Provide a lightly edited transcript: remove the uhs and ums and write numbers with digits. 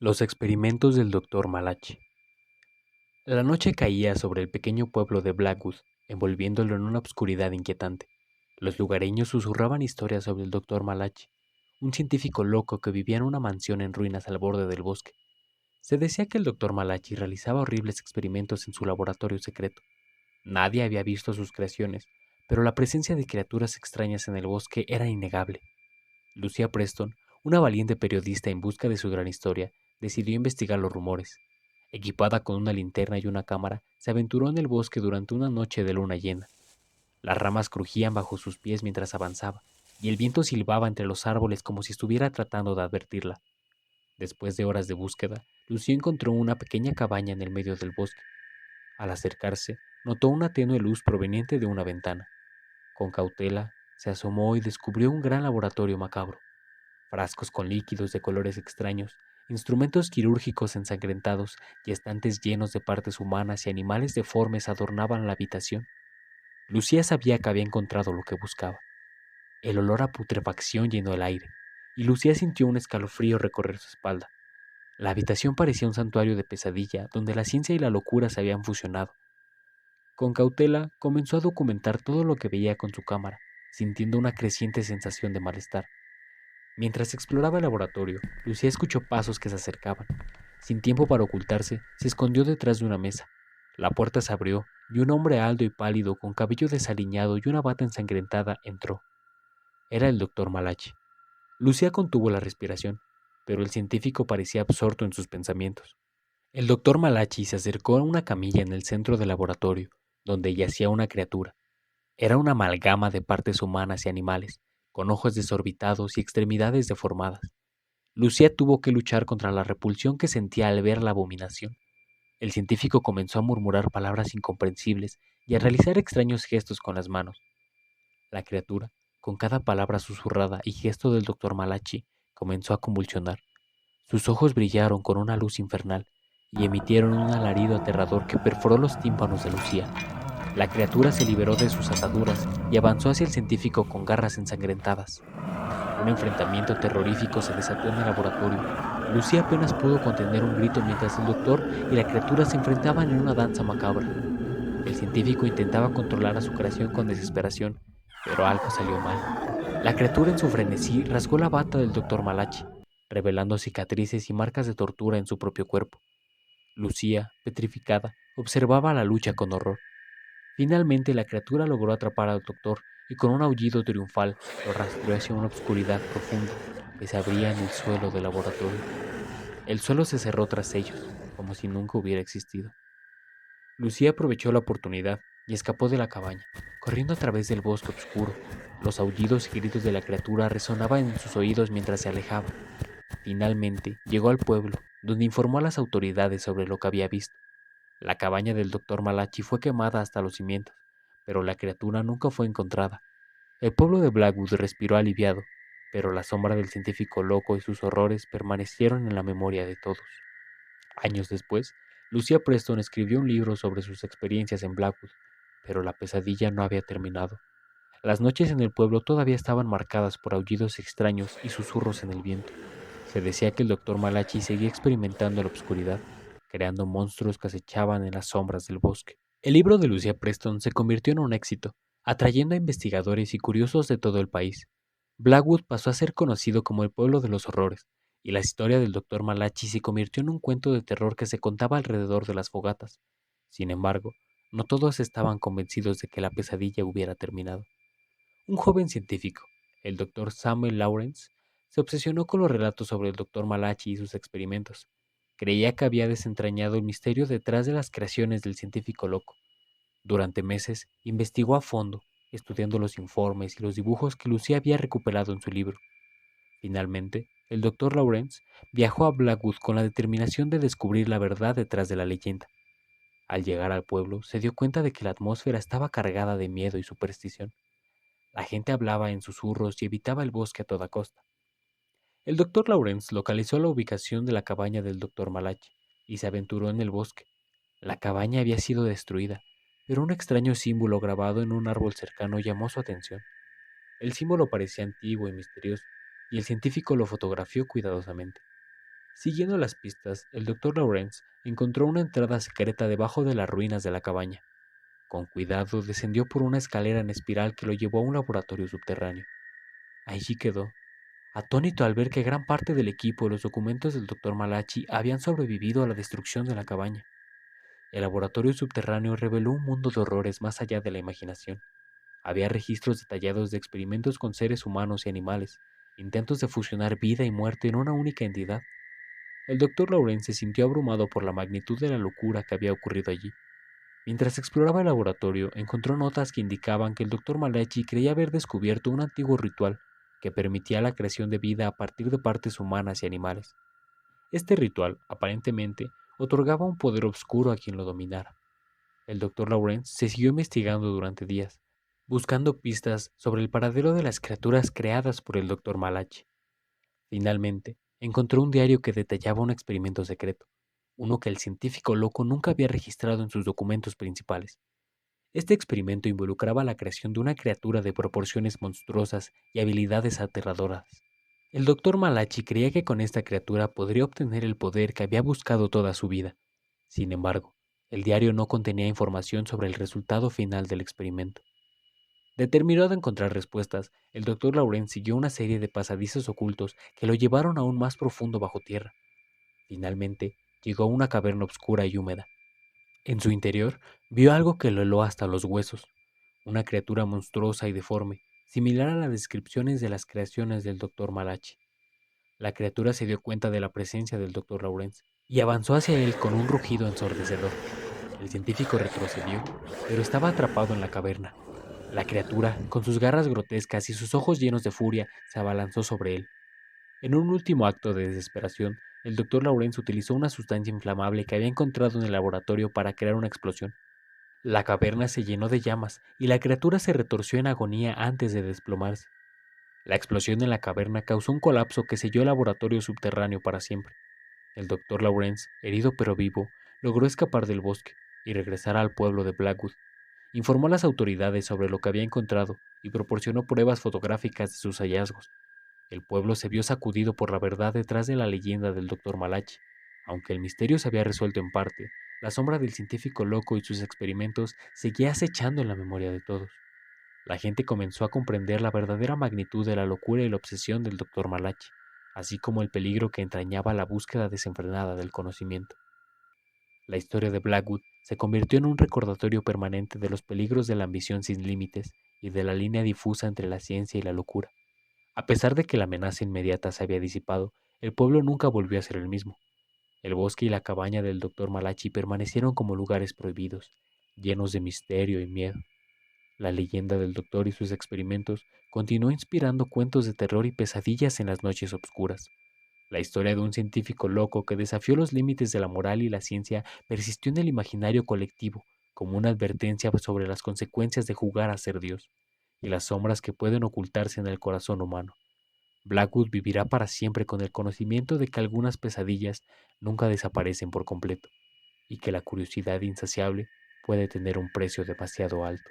Los experimentos del Dr. Malachi. La noche caía sobre el pequeño pueblo de Blackwood, envolviéndolo en una oscuridad inquietante. Los lugareños susurraban historias sobre el Dr. Malachi, un científico loco que vivía en una mansión en ruinas al borde del bosque. Se decía que el Dr. Malachi realizaba horribles experimentos en su laboratorio secreto. Nadie había visto sus creaciones, pero la presencia de criaturas extrañas en el bosque era innegable. Lucia Preston, una valiente periodista en busca de su gran historia, decidió investigar los rumores. Equipada con una linterna y una cámara, se aventuró en el bosque durante una noche de luna llena. Las ramas crujían bajo sus pies mientras avanzaba, y el viento silbaba entre los árboles como si estuviera tratando de advertirla. Después de horas de búsqueda, Lucia encontró una pequeña cabaña en el medio del bosque. Al acercarse, notó una tenue luz proveniente de una ventana. Con cautela, se asomó y descubrió un gran laboratorio macabro. Frascos con líquidos de colores extraños, instrumentos quirúrgicos ensangrentados y estantes llenos de partes humanas y animales deformes adornaban la habitación. Lucía sabía que había encontrado lo que buscaba. El olor a putrefacción llenó el aire, y Lucía sintió un escalofrío recorrer su espalda. La habitación parecía un santuario de pesadilla donde la ciencia y la locura se habían fusionado. Con cautela, comenzó a documentar todo lo que veía con su cámara, sintiendo una creciente sensación de malestar. Mientras exploraba el laboratorio, Lucía escuchó pasos que se acercaban. Sin tiempo para ocultarse, se escondió detrás de una mesa. La puerta se abrió y un hombre alto y pálido, con cabello desaliñado y una bata ensangrentada, entró. Era el doctor Malachi. Lucía contuvo la respiración, pero el científico parecía absorto en sus pensamientos. El doctor Malachi se acercó a una camilla en el centro del laboratorio, donde yacía una criatura. Era una amalgama de partes humanas y animales, con ojos desorbitados y extremidades deformadas. Lucía tuvo que luchar contra la repulsión que sentía al ver la abominación. El científico comenzó a murmurar palabras incomprensibles y a realizar extraños gestos con las manos. La criatura, con cada palabra susurrada y gesto del doctor Malachi, comenzó a convulsionar. Sus ojos brillaron con una luz infernal y emitieron un alarido aterrador que perforó los tímpanos de Lucía. La criatura se liberó de sus ataduras y avanzó hacia el científico con garras ensangrentadas. Un enfrentamiento terrorífico se desató en el laboratorio. Lucía apenas pudo contener un grito mientras el doctor y la criatura se enfrentaban en una danza macabra. El científico intentaba controlar a su creación con desesperación, pero algo salió mal. La criatura en su frenesí rasgó la bata del doctor Malachi, revelando cicatrices y marcas de tortura en su propio cuerpo. Lucía, petrificada, observaba la lucha con horror. Finalmente la criatura logró atrapar al doctor y con un aullido triunfal lo rastreó hacia una oscuridad profunda que se abría en el suelo del laboratorio. El suelo se cerró tras ellos, como si nunca hubiera existido. Lucía aprovechó la oportunidad y escapó de la cabaña, corriendo a través del bosque oscuro. Los aullidos y gritos de la criatura resonaban en sus oídos mientras se alejaba. Finalmente llegó al pueblo, donde informó a las autoridades sobre lo que había visto. La cabaña del doctor Malachi fue quemada hasta los cimientos, pero la criatura nunca fue encontrada. El pueblo de Blackwood respiró aliviado, pero la sombra del científico loco y sus horrores permanecieron en la memoria de todos. Años después, Lucia Preston escribió un libro sobre sus experiencias en Blackwood, pero la pesadilla no había terminado. Las noches en el pueblo todavía estaban marcadas por aullidos extraños y susurros en el viento. Se decía que el doctor Malachi seguía experimentando en la oscuridad, creando monstruos que acechaban en las sombras del bosque. El libro de Lucia Preston se convirtió en un éxito, atrayendo a investigadores y curiosos de todo el país. Blackwood pasó a ser conocido como el pueblo de los horrores, y la historia del doctor Malachi se convirtió en un cuento de terror que se contaba alrededor de las fogatas. Sin embargo, no todos estaban convencidos de que la pesadilla hubiera terminado. Un joven científico, el doctor Samuel Lawrence, se obsesionó con los relatos sobre el doctor Malachi y sus experimentos. Creía que había desentrañado el misterio detrás de las creaciones del científico loco. Durante meses investigó a fondo, estudiando los informes y los dibujos que Lucía había recuperado en su libro. Finalmente, el doctor Lawrence viajó a Blackwood con la determinación de descubrir la verdad detrás de la leyenda. Al llegar al pueblo, se dio cuenta de que la atmósfera estaba cargada de miedo y superstición. La gente hablaba en susurros y evitaba el bosque a toda costa. El doctor Lawrence localizó la ubicación de la cabaña del doctor Malachi y se aventuró en el bosque. La cabaña había sido destruida, pero un extraño símbolo grabado en un árbol cercano llamó su atención. El símbolo parecía antiguo y misterioso, y el científico lo fotografió cuidadosamente. Siguiendo las pistas, el doctor Lawrence encontró una entrada secreta debajo de las ruinas de la cabaña. Con cuidado descendió por una escalera en espiral que lo llevó a un laboratorio subterráneo. Allí quedó, atónito al ver que gran parte del equipo y los documentos del doctor Malachi habían sobrevivido a la destrucción de la cabaña. El laboratorio subterráneo reveló un mundo de horrores más allá de la imaginación. Había registros detallados de experimentos con seres humanos y animales, intentos de fusionar vida y muerte en una única entidad. El doctor Lawrence se sintió abrumado por la magnitud de la locura que había ocurrido allí. Mientras exploraba el laboratorio, encontró notas que indicaban que el doctor Malachi creía haber descubierto un antiguo ritual que permitía la creación de vida a partir de partes humanas y animales. Este ritual, aparentemente, otorgaba un poder oscuro a quien lo dominara. El doctor Lawrence se siguió investigando durante días, buscando pistas sobre el paradero de las criaturas creadas por el doctor Malachi. Finalmente, encontró un diario que detallaba un experimento secreto, uno que el científico loco nunca había registrado en sus documentos principales. Este experimento involucraba la creación de una criatura de proporciones monstruosas y habilidades aterradoras. El doctor Malachi creía que con esta criatura podría obtener el poder que había buscado toda su vida. Sin embargo, el diario no contenía información sobre el resultado final del experimento. Determinado a encontrar respuestas, el doctor Laurent siguió una serie de pasadizos ocultos que lo llevaron aún más profundo bajo tierra. Finalmente, llegó a una caverna oscura y húmeda. En su interior, vio algo que lo heló hasta los huesos, una criatura monstruosa y deforme, similar a las descripciones de las creaciones del doctor Malachi. La criatura se dio cuenta de la presencia del doctor Lawrence y avanzó hacia él con un rugido ensordecedor. El científico retrocedió, pero estaba atrapado en la caverna. La criatura, con sus garras grotescas y sus ojos llenos de furia, se abalanzó sobre él. En un último acto de desesperación, el doctor Lawrence utilizó una sustancia inflamable que había encontrado en el laboratorio para crear una explosión. La caverna se llenó de llamas y la criatura se retorció en agonía antes de desplomarse. La explosión en la caverna causó un colapso que selló el laboratorio subterráneo para siempre. El doctor Lawrence, herido pero vivo, logró escapar del bosque y regresar al pueblo de Blackwood. Informó a las autoridades sobre lo que había encontrado y proporcionó pruebas fotográficas de sus hallazgos. El pueblo se vio sacudido por la verdad detrás de la leyenda del doctor Malachi. Aunque el misterio se había resuelto en parte, la sombra del científico loco y sus experimentos seguía acechando en la memoria de todos. La gente comenzó a comprender la verdadera magnitud de la locura y la obsesión del doctor Malachi, así como el peligro que entrañaba la búsqueda desenfrenada del conocimiento. La historia de Blackwood se convirtió en un recordatorio permanente de los peligros de la ambición sin límites y de la línea difusa entre la ciencia y la locura. A pesar de que la amenaza inmediata se había disipado, el pueblo nunca volvió a ser el mismo. El bosque y la cabaña del doctor Malachi permanecieron como lugares prohibidos, llenos de misterio y miedo. La leyenda del doctor y sus experimentos continuó inspirando cuentos de terror y pesadillas en las noches oscuras. La historia de un científico loco que desafió los límites de la moral y la ciencia persistió en el imaginario colectivo como una advertencia sobre las consecuencias de jugar a ser Dios y las sombras que pueden ocultarse en el corazón humano. Blackwood vivirá para siempre con el conocimiento de que algunas pesadillas nunca desaparecen por completo y que la curiosidad insaciable puede tener un precio demasiado alto.